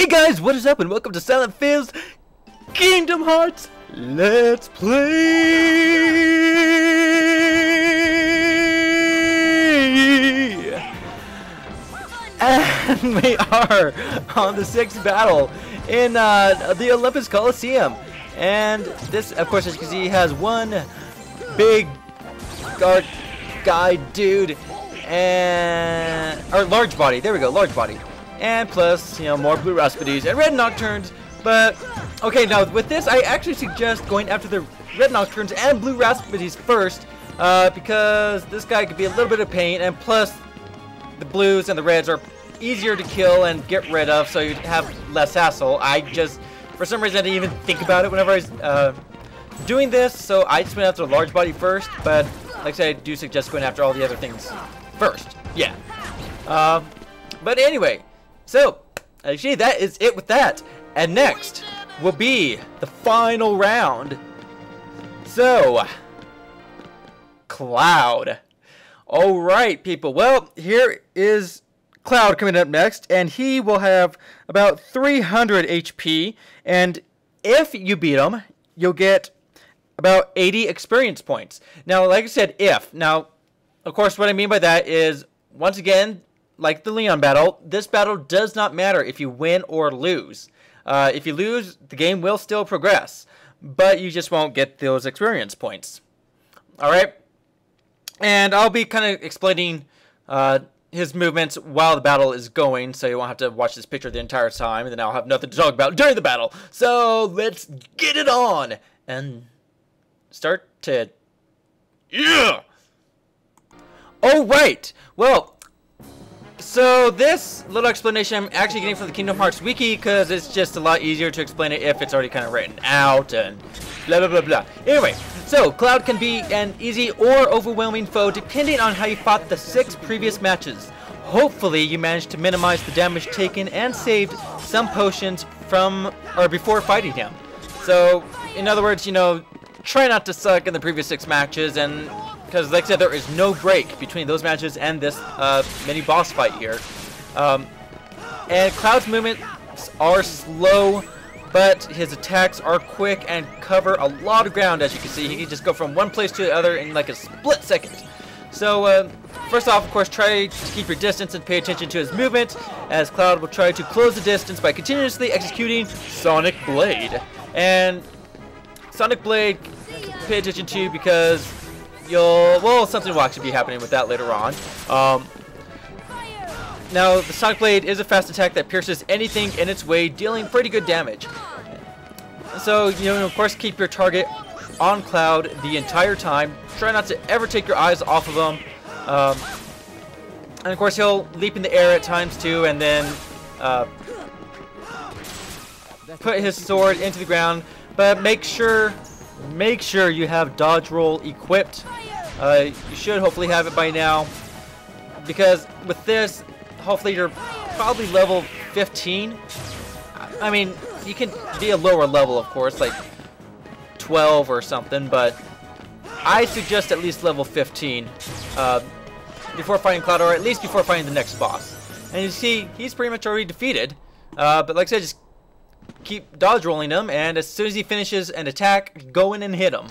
Hey guys, what is up and welcome to Silent Phil's Kingdom Hearts Let's Play! And we are on the 6th battle in the Olympus Coliseum. And this, of course, as you can see, has one big guard guy dude and or large body. There we go, large body. And plus, you know, more blue Rhapsodies and red Nocturnes. But okay, now with this, I actually suggest going after the red Nocturnes and blue Rhapsodies first, because this guy could be a little bit of pain, and plus the blues and the reds are easier to kill and get rid of, so you have less hassle. I just, for some reason, I didn't even think about it whenever I was doing this, so I just went after the large body first. But like I said, I do suggest going after all the other things first. Yeah. But anyway. So, actually, that is it with that. And next will be the final round. So, Cloud. Alright, people. Well, here is Cloud coming up next. And he will have about 300 HP. And if you beat him, you'll get about 80 experience points. Now, like I said, if. Now, of course, what I mean by that is, once again, like the Leon battle, this battle does not matter if you win or lose. If you lose, the game will still progress, but you just won't get those experience points. Alright? And I'll be kind of explaining his movements while the battle is going, so you won't have to watch this picture the entire time, and then I'll have nothing to talk about during the battle. So, let's get it on! And start to... Yeah! Alright! Well... So this little explanation I'm actually getting from the Kingdom Hearts wiki, because it's just a lot easier to explain it if it's already kind of written out and blah blah blah blah. Anyway, so Cloud can be an easy or overwhelming foe depending on how you fought the 6 previous matches. Hopefully you managed to minimize the damage taken and saved some potions from or before fighting him. So in other words, you know, try not to suck in the previous 6 matches, and because, like I said, there is no break between those matches and this mini boss fight here. And Cloud's movements are slow, but his attacks are quick and cover a lot of ground, as you can see. He can just go from one place to the other in like a split second. So, first off, of course, try to keep your distance and pay attention to his movement, as Cloud will try to close the distance by continuously executing Sonic Blade. And Sonic Blade, pay attention to, because well, something will actually be happening with that later on. Now, the Sonic Blade is a fast attack that pierces anything in its way, dealing pretty good damage. So, you know, of course, keep your target on Cloud the entire time. Try not to ever take your eyes off of him. And of course, he'll leap in the air at times too, and then put his sword into the ground. But make sure you have dodge roll equipped. You should hopefully have it by now, because with this, hopefully you're probably level 15. I mean, you can be a lower level, of course, like 12 or something, but I suggest at least level 15 before fighting Cloud, or at least before fighting the next boss. And you see, he's pretty much already defeated, but like I said, just keep dodge rolling him, and as soon as he finishes an attack, go in and hit him.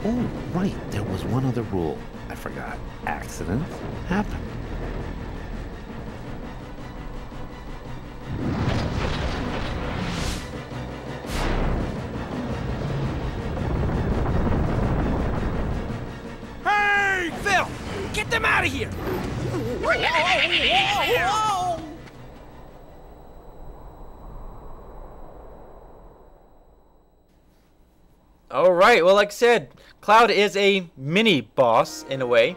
Oh, right, there was one other rule. I forgot. Accidents happen. Hey, Phil! Get them out of here! Alright, well, like I said, Cloud is a mini boss in a way.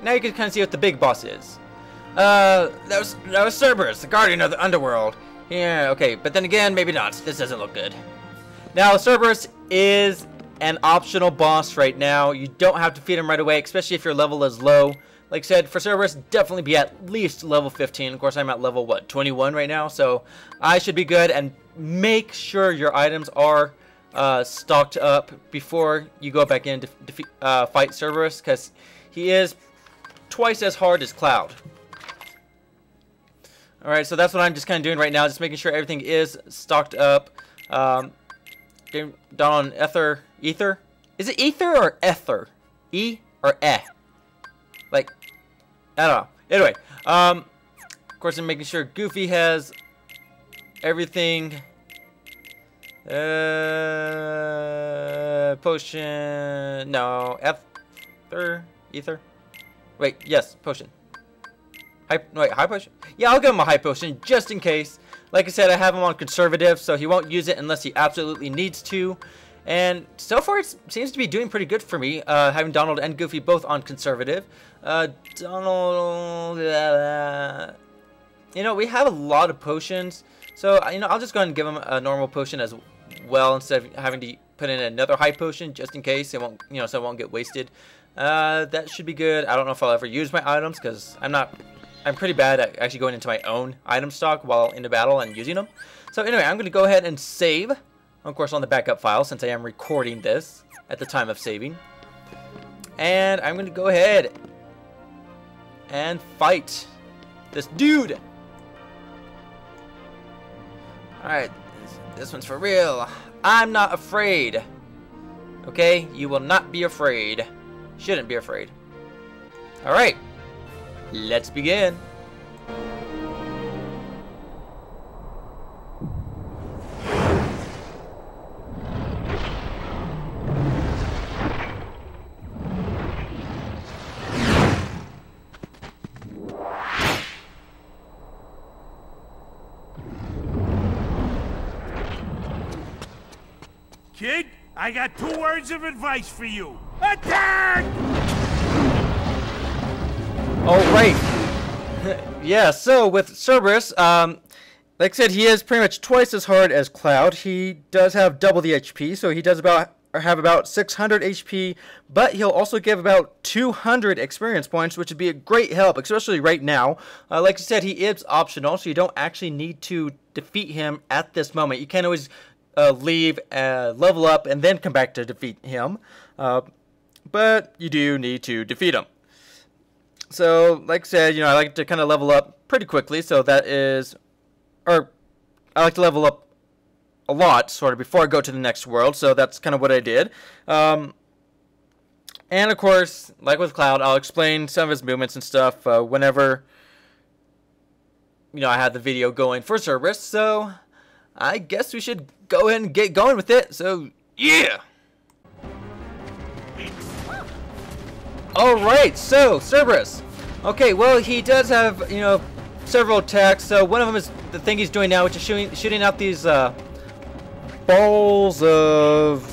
Now you can kind of see what the big boss is. That was Cerberus, the guardian of the underworld. Yeah, okay, but then again, maybe not. This doesn't look good. Now, Cerberus is an optional boss right now. You don't have to defeat him right away, especially if your level is low. Like I said, for Cerberus, definitely be at least level 15. Of course, I'm at level, what, 21 right now? So I should be good. And make sure your items are stocked up before you go back in to fight Cerberus, because he is twice as hard as Cloud. Alright, so that's what I'm just kind of doing right now, just making sure everything is stocked up. Down on Ether. Is it Ether or Ether? E or E? Like, I don't know. Anyway, of course I'm making sure Goofy has everything. Potion. No, Ether. Wait, yes, potion. High potion? Yeah, I'll give him a high potion just in case. Like I said, I have him on conservative, so he won't use it unless he absolutely needs to. And so far, it seems to be doing pretty good for me, having Donald and Goofy both on conservative. Donald, you know, we have a lot of potions, so you know, I'll just go ahead and give him a normal potion as well instead of having to put in another high potion just in case it won't, you know, so it won't get wasted. That should be good. I don't know if I'll ever use my items because I'm pretty bad at actually going into my own item stock while in the battle and using them. So anyway, I'm going to go ahead and save, of course, on the backup file since I am recording this at the time of saving. And I'm going to go ahead and fight this dude. Alright, this one's for real. I'm not afraid. Okay? You will not be afraid. Shouldn't be afraid. Alright. Let's begin. Kid, I got 2 words of advice for you. Attack! Alright. Yeah, so with Cerberus, like I said, he is pretty much twice as hard as Cloud. He does have double the HP, so he does have about 600 HP, but he'll also give about 200 experience points, which would be a great help, especially right now. Like I said, he is optional, so you don't actually need to defeat him at this moment. You can always leave, level up, and then come back to defeat him. But you do need to defeat him. So, like I said, you know, I like to kind of level up pretty quickly, so that is, or I like to level up a lot, sort of, before I go to the next world, so that's kind of what I did. And, of course, like with Cloud, I'll explain some of his movements and stuff whenever, you know, I had the video going for Cerberus, so I guess we should go ahead and get going with it, so, yeah! Alright, so, Cerberus. Okay, well, he does have, you know, several attacks. So one of them is the thing he's doing now, which is shooting out these balls of,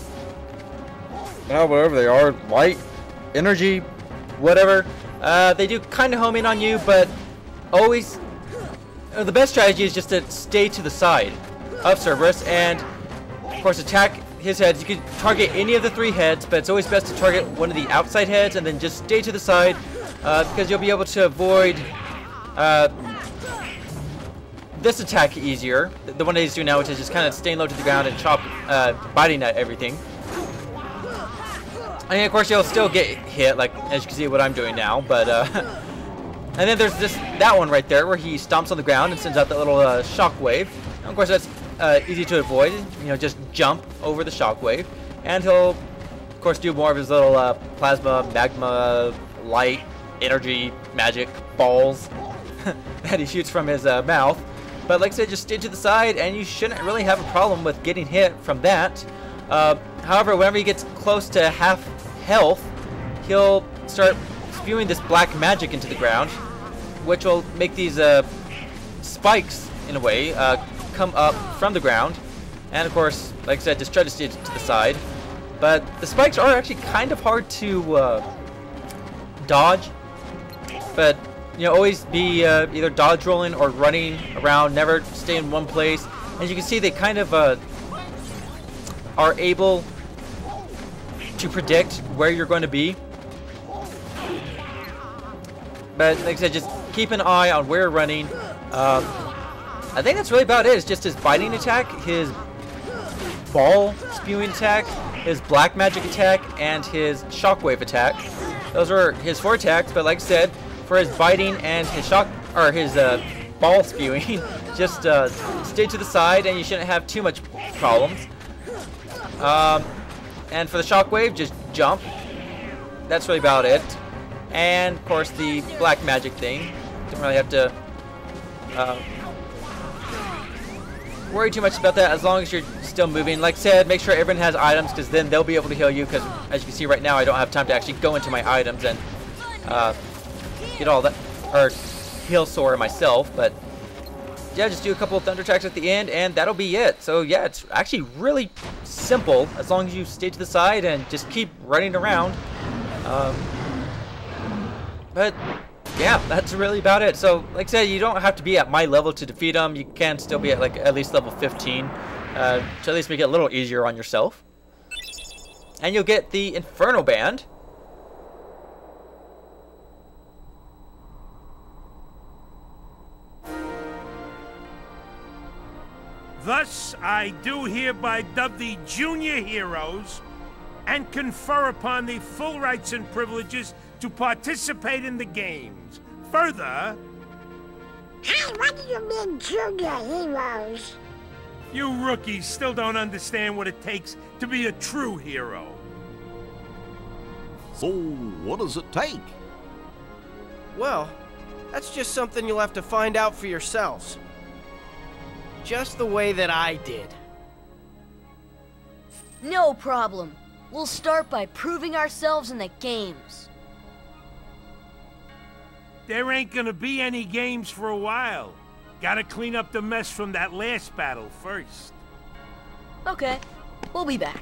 whatever they are, light, energy, whatever. They do kind of home in on you, but always, the best strategy is just to stay to the side of Cerberus and, of course, attack his heads. You can target any of the 3 heads, but it's always best to target one of the outside heads and then just stay to the side, because you'll be able to avoid this attack easier. The one that he's doing now, which is just kind of staying low to the ground and biting at everything. And of course, you'll still get hit, like as you can see what I'm doing now. But and then there's that one right there where he stomps on the ground and sends out that little shockwave. And of course, that's easy to avoid. You know, just jump over the shockwave, and he'll, of course, do more of his little plasma, magma, light, energy, magic balls that he shoots from his mouth. But like I said, just stay to the side, and you shouldn't really have a problem with getting hit from that. However, whenever he gets close to half health, he'll start spewing this black magic into the ground, which will make these spikes, in a way, come up from the ground. And of course, like I said, just try to stay to the side. But the spikes are actually kind of hard to dodge. But, you know, always be either dodge rolling or running around, never stay in one place. As you can see, they kind of are able to predict where you're going to be. But like I said, just keep an eye on where you're running. I think that's really about it. It's just his biting attack, his ball spewing attack, his black magic attack, and his shockwave attack. Those are his 4 attacks, but like I said, for his biting and his ball spewing, just stay to the side and you shouldn't have too much problems. And for the shockwave, just jump. That's really about it. And of course the black magic thing. Don't really have to worry too much about that as long as you're still moving. Like I said, make sure everyone has items because then they'll be able to heal you, because as you can see right now I don't have time to actually go into my items and get all that, or heal Sora myself. But yeah, just do a couple of thunder attacks at the end and that'll be it. So yeah, it's actually really simple as long as you stay to the side and just keep running around. But yeah, that's really about it. So like I said, you don't have to be at my level to defeat them. You can still be at like at least level 15 to at least make it a little easier on yourself. And you'll get the Inferno Band. Thus, I do hereby dub thee junior heroes and confer upon thee full rights and privileges to participate in the games. Further... Hey, what do you mean, junior heroes? You rookies still don't understand what it takes to be a true hero. So, what does it take? Well, that's just something you'll have to find out for yourselves. Just the way that I did. No problem. We'll start by proving ourselves in the games. There ain't gonna be any games for a while. Gotta clean up the mess from that last battle first. Okay, we'll be back.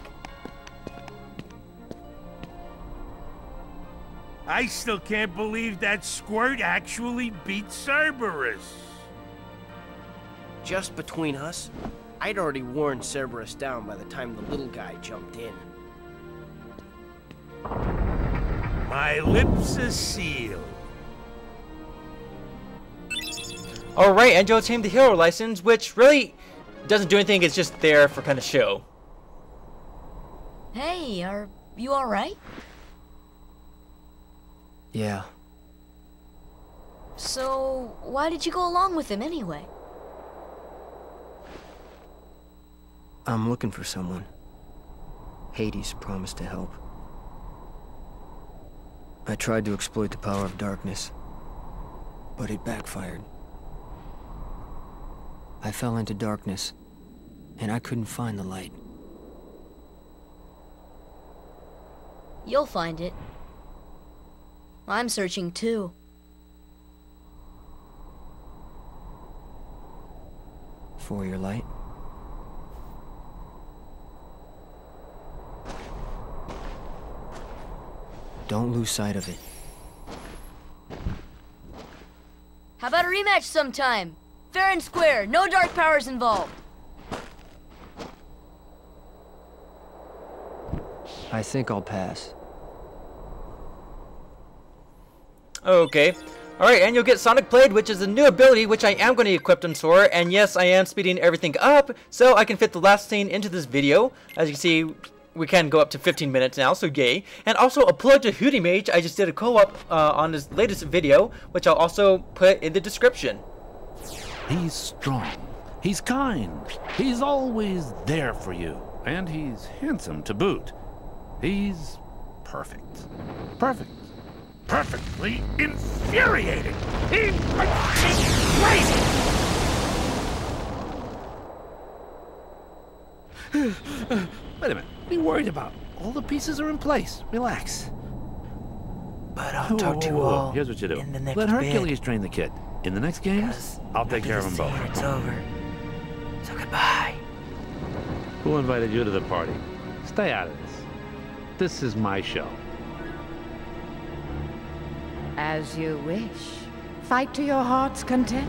I still can't believe that Squirt actually beat Cerberus. Just between us, I'd already worn Cerberus down by the time the little guy jumped in. My lips are sealed. Alright, and you obtained the hero license, which really doesn't do anything, it's just there for kind of show. Hey, are you alright? Yeah. So, why did you go along with him anyway? I'm looking for someone. Hades promised to help. I tried to exploit the power of darkness, but it backfired. I fell into darkness, and I couldn't find the light. You'll find it. I'm searching too. For your light? Don't lose sight of it. How about a rematch sometime? Fair and square, no dark powers involved. I think I'll pass. Okay. Alright, and you'll get Sonic Blade, which is a new ability which I am going to equip on Sora. And yes, I am speeding everything up so I can fit the last scene into this video. As you can see, we can go up to 15 minutes now, so yay. And also a plug to HoodyMage. I just did a co-op on his latest video, which I'll also put in the description. He's strong. He's kind. He's always there for you. And he's handsome to boot. He's perfect. Perfect. Perfectly infuriating. He makes me crazy. Wait a minute. What are you worried about? All the pieces are in place. Relax. But I'll talk to you all. Here's what you do. in the next Let Hercules bit. train the kid. In the next games, I'll take care of them both. It's over. So goodbye. Who invited you to the party? Stay out of this. This is my show. As you wish. Fight to your heart's content.